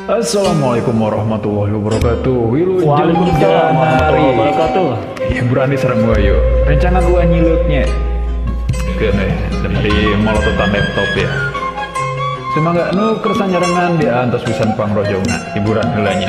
Assalamualaikum warahmatullahi wabarakatuh. Waalaikumsalam warahmatullahi wabarakatuh. Hiburan di sareng ayo. Rencana gua nyiluknya. Kene dari molototan laptop ya. Semoga nu kersa nyarengan di antos pisan pangrojongna hiburan heulanya.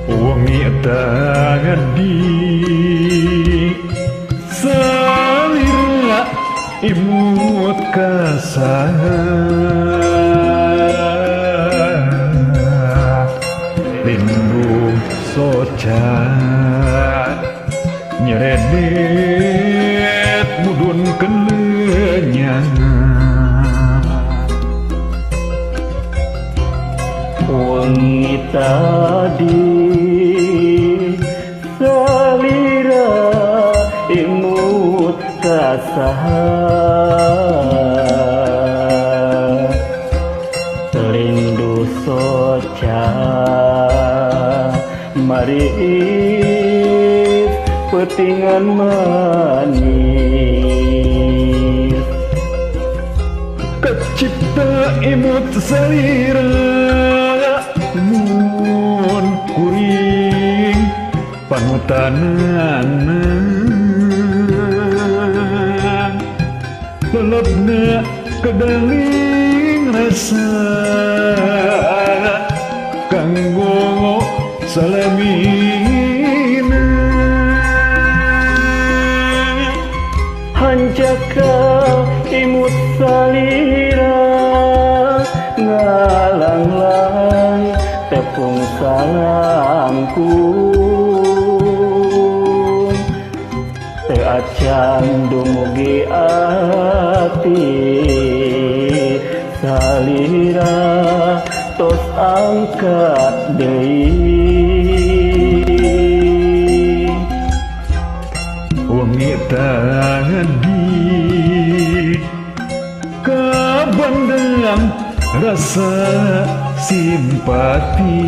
Wangi tangadi salira imut kasar lindu socat nyeredet mudun kelenyang Wangi tadi salira imut kasar rindu soca maris petingan manis kecipta imut salira mun kuring panutanan lelebna kedaling rasa kanggo salamina hanjaka imut salira ngalang-lang tepung salamku teu acan dumugi ati salira tos angkat deui wangi tangadi kabandang rasa simpati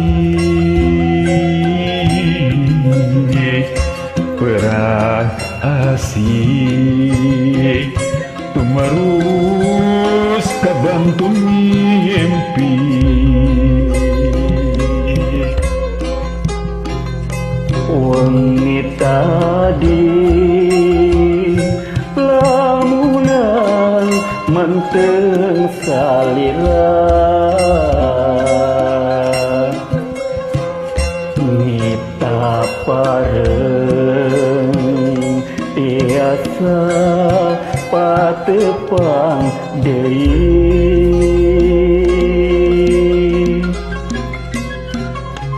perah asih tumarus kabantu mimpi wangi tadi lamunan menteng salira mita pareng tiasa patepang deui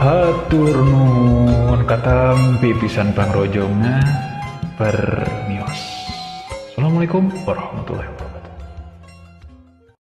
hatur nuhun katampi pisan pangrojongna permios. Assalamualaikum warahmatullahi wabarakatuh.